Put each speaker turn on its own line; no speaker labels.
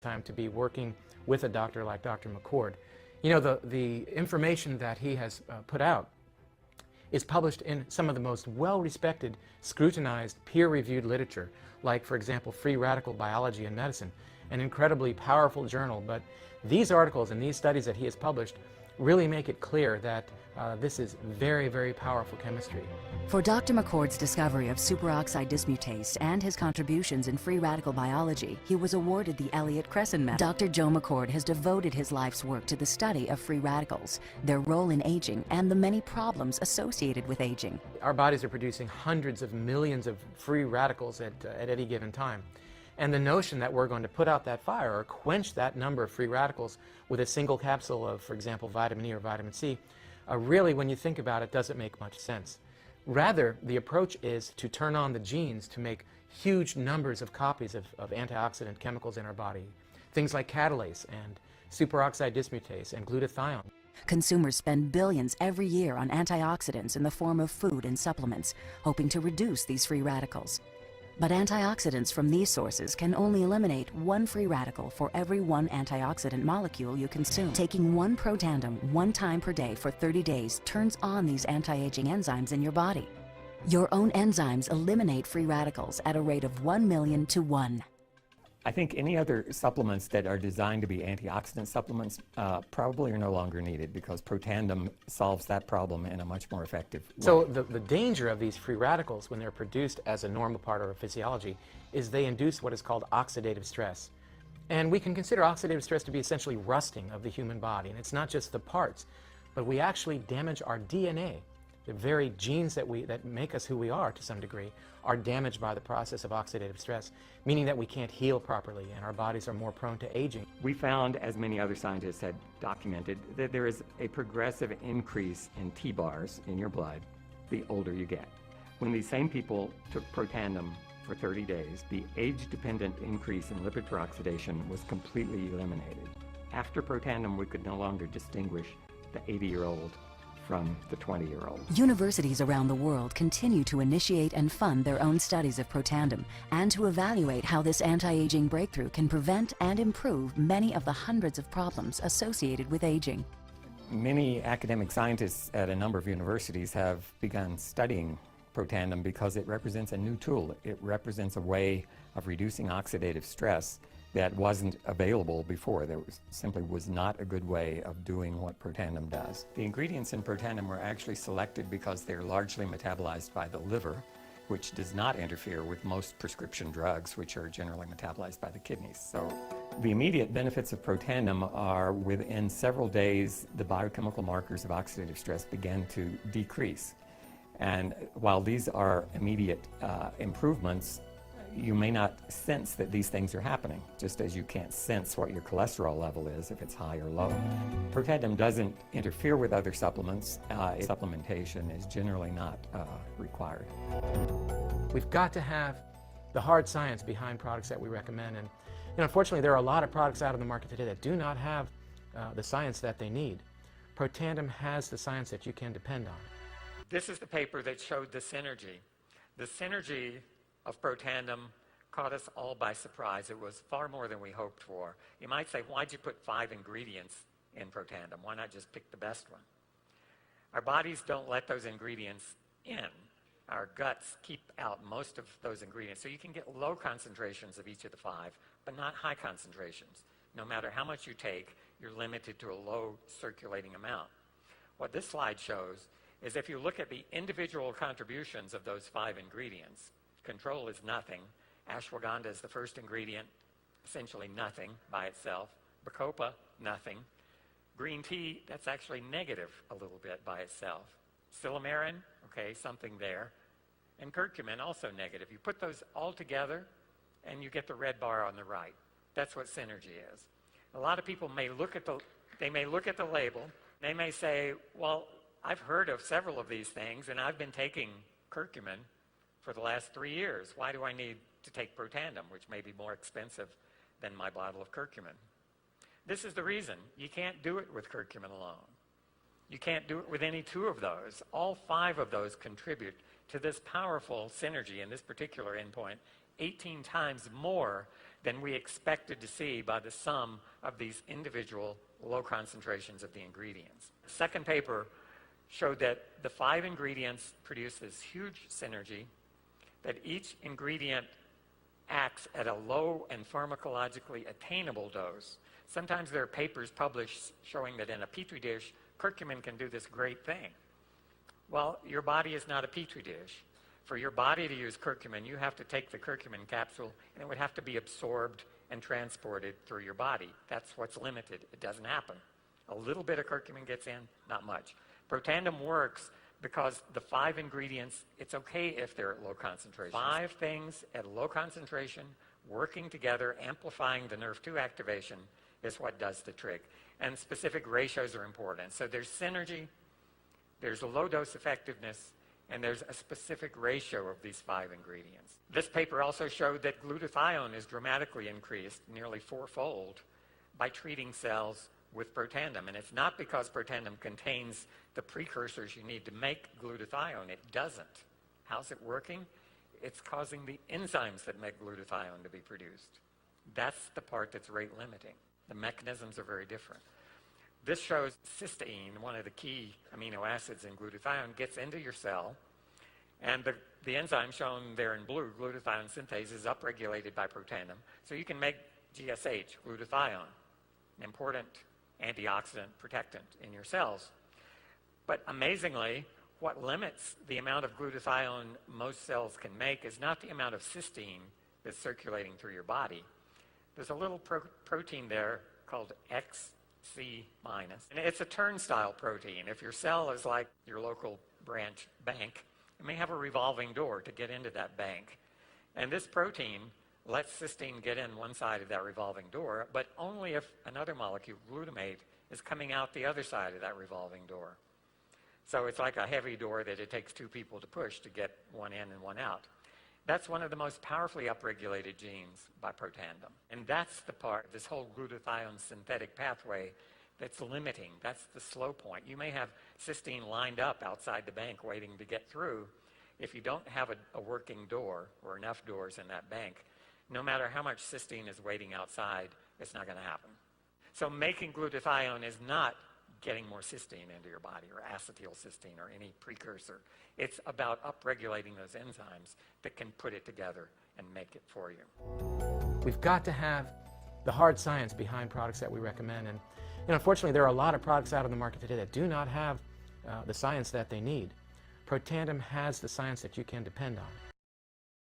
time to be working with a doctor like Dr. McCord. You know, the information that he has put out is published in some of the most well-respected, scrutinized, peer-reviewed literature, like, for example, Free Radical Biology and Medicine, an incredibly powerful journal. But these articles and these studies that he has published really make it clear that this is very, very powerful chemistry.
For Dr. McCord's discovery of superoxide dismutase and his contributions in free radical biology, he was awarded the Elliott Cresson Medal. Dr. Joe McCord has devoted his life's work to the study of free radicals, their role in aging, and the many problems associated with aging.
Our bodies are producing hundreds of millions of free radicals at any given time. And the notion that we're going to put out that fire or quench that number of free radicals with a single capsule of, for example, vitamin E or vitamin C, really, when you think about it, doesn't make much sense. Rather, the approach is to turn on the genes to make huge numbers of copies of antioxidant chemicals in our body, things like catalase and superoxide dismutase and glutathione.
Consumers spend billions every year on antioxidants in the form of food and supplements, hoping to reduce these free radicals. But antioxidants from these sources can only eliminate one free radical for every one antioxidant molecule you consume. Taking one Protandim 1 time per day for 30 days turns on these anti-aging enzymes in your body. Your own enzymes eliminate free radicals at a rate of 1 million to 1.
I think any other supplements that are designed to be antioxidant supplements probably are no longer needed, because Protandim solves that problem in a much more effective way.
So the danger of these free radicals when they're produced as a normal part of our physiology is they induce what is called oxidative stress. And we can consider oxidative stress to be essentially rusting of the human body. And it's not just the parts, but we actually damage our DNA. The very genes that make us who we are to some degree are damaged by the process of oxidative stress, meaning that we can't heal properly and our bodies are more prone to aging.
We found, as many other scientists had documented, that there is a progressive increase in T-bars in your blood the older you get. When these same people took Protandim for 30 days, the age-dependent increase in lipid peroxidation was completely eliminated. After Protandim, we could no longer distinguish the 80-year-old from the 20-year-old.
Universities around the world continue to initiate and fund their own studies of Protandim and to evaluate how this anti-aging breakthrough can prevent and improve many of the hundreds of problems associated with aging.
Many academic scientists at a number of universities have begun studying Protandim because it represents a new tool. It represents a way of reducing oxidative stress that wasn't available before. There simply was not a good way of doing what Protandim does. The ingredients in Protandim were actually selected because they're largely metabolized by the liver, which does not interfere with most prescription drugs, which are generally metabolized by the kidneys. So the immediate benefits of Protandim are within several days, the biochemical markers of oxidative stress begin to decrease. And while these are immediate improvements, you may not sense that these things are happening, just as you can't sense what your cholesterol level is if it's high or low. Protandim doesn't interfere with other supplements. Supplementation is generally not required.
We've got to have the hard science behind products that we recommend. And unfortunately, there are a lot of products out on the market today that do not have the science that they need. Protandim has the science that you can depend on.
This is the paper that showed the synergy. The synergy of Protandim caught us all by surprise. It was far more than we hoped for. You might say, why'd you put 5 ingredients in Protandim? Why not just pick the best one? Our bodies don't let those ingredients in. Our guts keep out most of those ingredients. So you can get low concentrations of each of the 5, but not high concentrations. No matter how much you take, you're limited to a low circulating amount. What this slide shows is if you look at the individual contributions of those 5 ingredients, control is nothing. Ashwagandha is the first ingredient, essentially nothing by itself. Bacopa, nothing. Green tea, that's actually negative a little bit by itself. Silymarin, okay, something there. And curcumin, also negative. You put those all together, and you get the red bar on the right. That's what synergy is. A lot of people may look at the label. They may say, well, I've heard of several of these things, and I've been taking curcumin for the last 3 years. Why do I need to take Protandim, which may be more expensive than my bottle of curcumin? This is the reason. You can't do it with curcumin alone. You can't do it with any 2 of those. All 5 of those contribute to this powerful synergy in this particular endpoint 18 times more than we expected to see by the sum of these individual low concentrations of the ingredients. The second paper showed that the 5 ingredients produce this huge synergy, that each ingredient acts at a low and pharmacologically attainable dose. Sometimes there are papers published showing that in a petri dish, curcumin can do this great thing. Well, your body is not a petri dish. For your body to use curcumin, you have to take the curcumin capsule, and it would have to be absorbed and transported through your body. That's what's limited. It doesn't happen. A little bit of curcumin gets in, not much. Protandim works because the 5 ingredients, it's okay if they're at low concentration. 5 things at low concentration, working together, amplifying the Nrf2 activation is what does the trick. And specific ratios are important. So there's synergy, there's a low dose effectiveness, and there's a specific ratio of these 5 ingredients. This paper also showed that glutathione is dramatically increased, nearly 4-fold, by treating cells with Protandim. And it's not because Protandim contains the precursors you need to make glutathione. It doesn't. How's it working? It's causing the enzymes that make glutathione to be produced. That's the part that's rate limiting. The mechanisms are very different. This shows cysteine, one of the key amino acids in glutathione, gets into your cell, and the enzyme shown there in blue, glutathione synthase, is upregulated by Protandim. So you can make GSH, glutathione, an important antioxidant protectant in your cells. But amazingly, what limits the amount of glutathione most cells can make is not the amount of cysteine that's circulating through your body. There's a little protein there called XC-, and it's a turnstile protein. If your cell is like your local branch bank, it may have a revolving door to get into that bank. And this protein lets cysteine get in one side of that revolving door, but only if another molecule, glutamate, is coming out the other side of that revolving door. So it's like a heavy door that it takes 2 people to push to get one in and one out. That's one of the most powerfully upregulated genes by Protandim. And that's the part, this whole glutathione synthetic pathway, that's limiting. That's the slow point. You may have cysteine lined up outside the bank waiting to get through. If you don't have a working door or enough doors in that bank, no matter how much cysteine is waiting outside, it's not going to happen. So making glutathione is not getting more cysteine into your body or acetylcysteine or any precursor. It's about upregulating those enzymes that can put it together and make it for you.
We've got to have the hard science behind products that we recommend. And unfortunately, there are a lot of products out on the market today that do not have the science that they need. Protandim has the science that you can depend on.